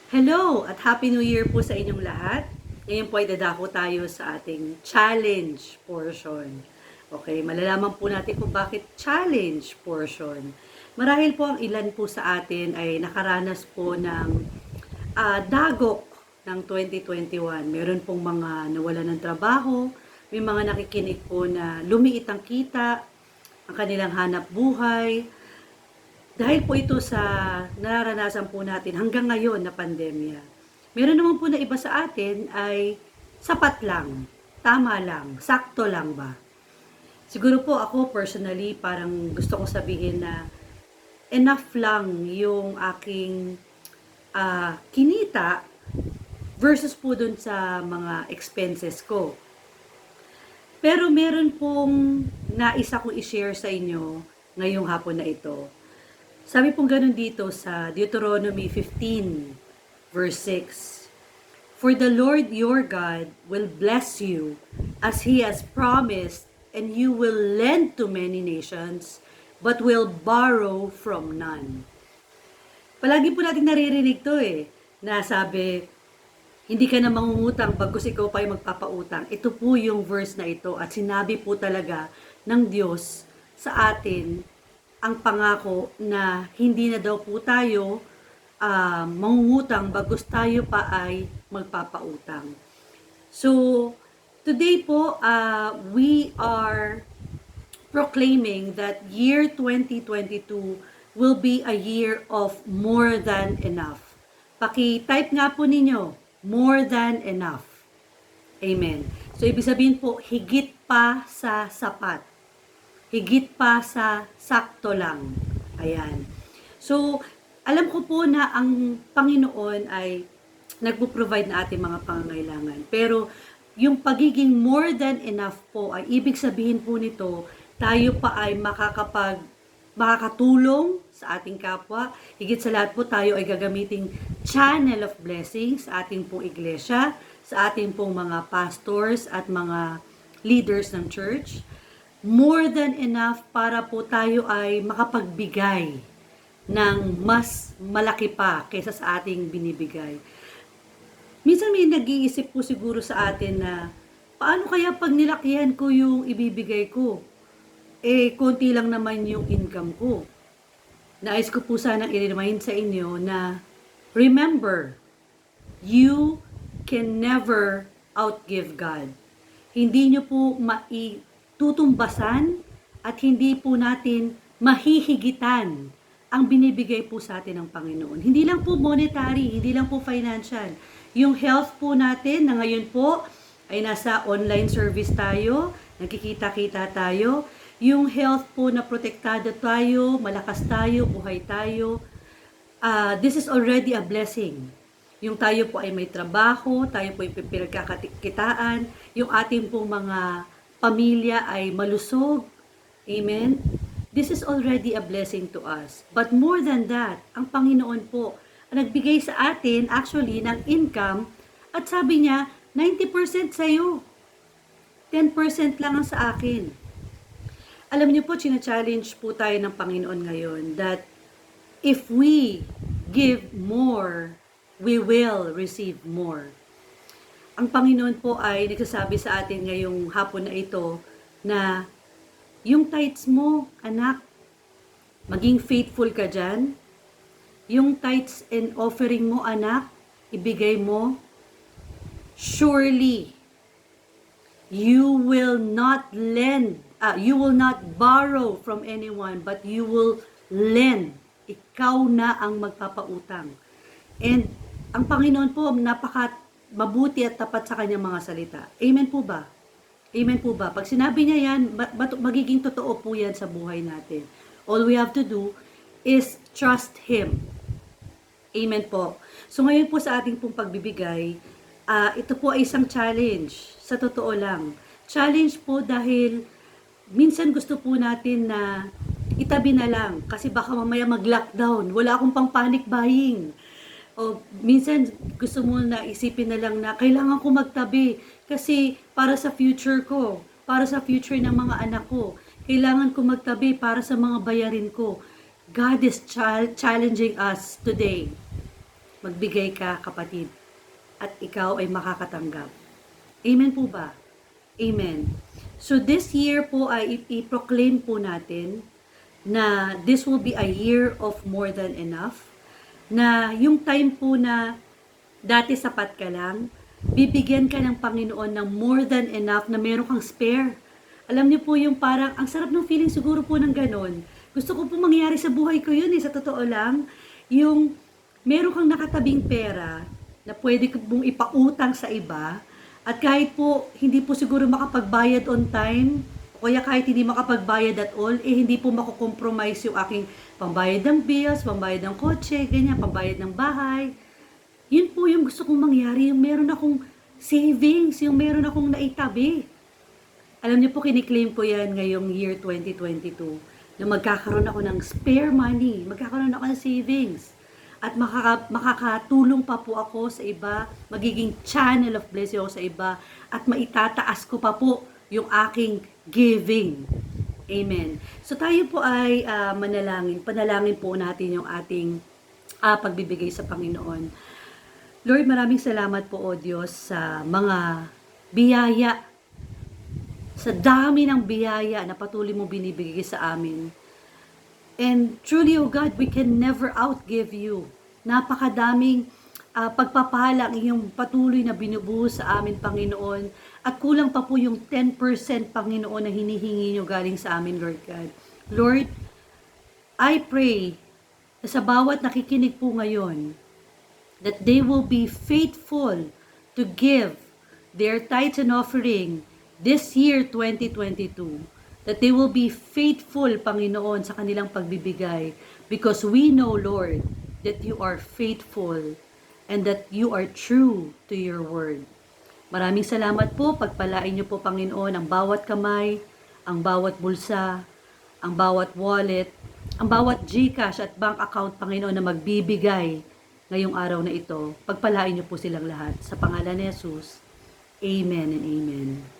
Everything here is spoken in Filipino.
Hello at Happy New Year po sa inyong lahat. Ngayon po ay dadako tayo sa ating challenge portion. Okay, malalaman po natin kung bakit challenge portion. Marahil po ang ilan po sa atin ay nakaranas po ng dagok ng 2021. Meron pong mga nawalan ng trabaho, may mga nakikinig po na lumiit ang kita, ang kanilang hanap buhay, dahil po ito sa nararanasan po natin hanggang ngayon na pandemya. Meron naman po na iba sa atin ay sapat lang, tama lang, sakto lang ba? Siguro po ako personally parang gusto kong sabihin na enough lang yung aking kinita versus po dun sa mga expenses ko. Pero meron pong naisa kong i-share sa inyo ngayong hapon na ito. Sabi pong ganun dito sa Deuteronomy 15, verse 6. For the Lord your God will bless you as He has promised, and you will lend to many nations, but will borrow from none. Palagi po natin naririnig to na sabi, hindi ka na mangungutang bagkus ikaw pa ay magpapautang. Ito po yung verse na ito at sinabi po talaga ng Diyos sa atin ang pangako na hindi na daw po tayo mangungutang bagkus tayo pa ay magpapautang. So, today po, we are proclaiming that year 2022 will be a year of more than enough. Paki-type nga po ninyo, more than enough. Amen. So, ibig sabihin po, higit pa sa sapat. Higit pa sa sakto lang. Ayan. So, alam ko po na ang Panginoon ay nagpo-provide na ating mga pangangailangan. Pero, yung pagiging more than enough po ay ibig sabihin po nito, tayo pa ay makakatulong sa ating kapwa. Higit sa lahat po tayo ay gagamiting channel of blessings sa ating pong iglesia, sa ating pong mga pastors at mga leaders ng church. More than enough para po tayo ay makapagbigay ng mas malaki pa kaysa sa ating binibigay. Minsan may nag-iisip po siguro sa atin na paano kaya pag nilakihan ko yung ibibigay ko? Konti lang naman yung income ko. Nais ko po sanang i-remind sa inyo na remember, you can never outgive God. Hindi nyo po tutumbasan at hindi po natin mahihigitan ang binibigay po sa atin ng Panginoon. Hindi lang po monetary, hindi lang po financial. Yung health po natin na ngayon po ay nasa online service tayo, nagkikita-kita tayo. Yung health po na protektado tayo, malakas tayo, buhay tayo. This is already a blessing. Yung tayo po ay may trabaho, tayo po ay pinagkakakitaan, yung ating pong mga pamilya ay malusog. Amen? This is already a blessing to us. But more than that, ang Panginoon po ang nagbigay sa atin actually ng income at sabi niya, 90% sa'yo. 10% lang ang sa akin. Alam niyo po, china-challenge po tayo ng Panginoon ngayon that if we give more, we will receive more. Ang Panginoon po ay nagsasabi sa atin ngayong hapon na ito na yung tithes mo, anak, maging faithful ka dyan. Yung tithes and offering mo, anak, ibigay mo. Surely, you will not borrow from anyone, but you will lend. Ikaw na ang magpapautang. And ang Panginoon po, mabuti at tapat sa kanyang mga salita. Amen po ba? Amen po ba? Pag sinabi niya yan, magiging totoo po yan sa buhay natin. All we have to do is trust Him. Amen po. So ngayon po sa ating pong pagbibigay, ito po ay isang challenge. Sa totoo lang. Challenge po dahil minsan gusto po natin na itabi na lang kasi baka mamaya mag-lockdown. Wala akong pang panic buying. O minsan gusto mo na isipin na lang na kailangan ko magtabi kasi para sa future ko, para sa future ng mga anak ko. Kailangan ko magtabi para sa mga bayarin ko. God is challenging us today. Magbigay ka, kapatid, at ikaw ay makakatanggap. Amen po ba? Amen. So this year po ay i-proclaim po natin na this will be a year of more than enough. Na yung time po na dati sapat ka lang, bibigyan ka ng Panginoon ng more than enough na meron kang spare. Alam niyo po yung parang, ang sarap ng feeling siguro po ng ganon. Gusto ko po mangyari sa buhay ko yun sa totoo lang. Yung meron kang nakatabing pera na pwede mong ipautang sa iba, at kahit po hindi po siguro makapagbayad on time, o kaya kahit hindi makapagbayad at all, hindi po makukompromise yung aking pambayad ng bills, pambayad ng kotse, ganyan, pambayad ng bahay. Yun po yung gusto kong mangyari, yung meron akong savings, yung meron akong naitabi. Alam niyo po, kiniklaim ko yan ngayong year 2022, na magkakaroon ako ng spare money, magkakaroon ako ng savings. At makakatulong pa po ako sa iba, magiging channel of blessing ako sa iba, at maitataas ko pa po yung aking giving. Amen. So tayo po ay panalangin po natin yung ating pagbibigay sa Panginoon. Lord, maraming salamat po, O Diyos, sa mga biyaya, sa dami ng biyaya na patuloy mo binibigay sa amin. And truly, O God, we can never outgive you. Napakadaming pagpapala ang iyong patuloy na binubuhos sa amin, Panginoon. At kulang pa po yung 10%, Panginoon, na hinihingi nyo galing sa amin, Lord God. Lord, I pray na sa bawat nakikinig po ngayon, that they will be faithful to give their tithes and offering this year, 2022. That they will be faithful, Panginoon, sa kanilang pagbibigay. Because we know, Lord, that you are faithful and that you are true to your word. Maraming salamat po. Pagpalain niyo po, Panginoon, ang bawat kamay, ang bawat bulsa, ang bawat wallet, ang bawat GCash at bank account, Panginoon, na magbibigay ngayong araw na ito. Pagpalain niyo po silang lahat. Sa pangalan ni Jesus, Amen and Amen.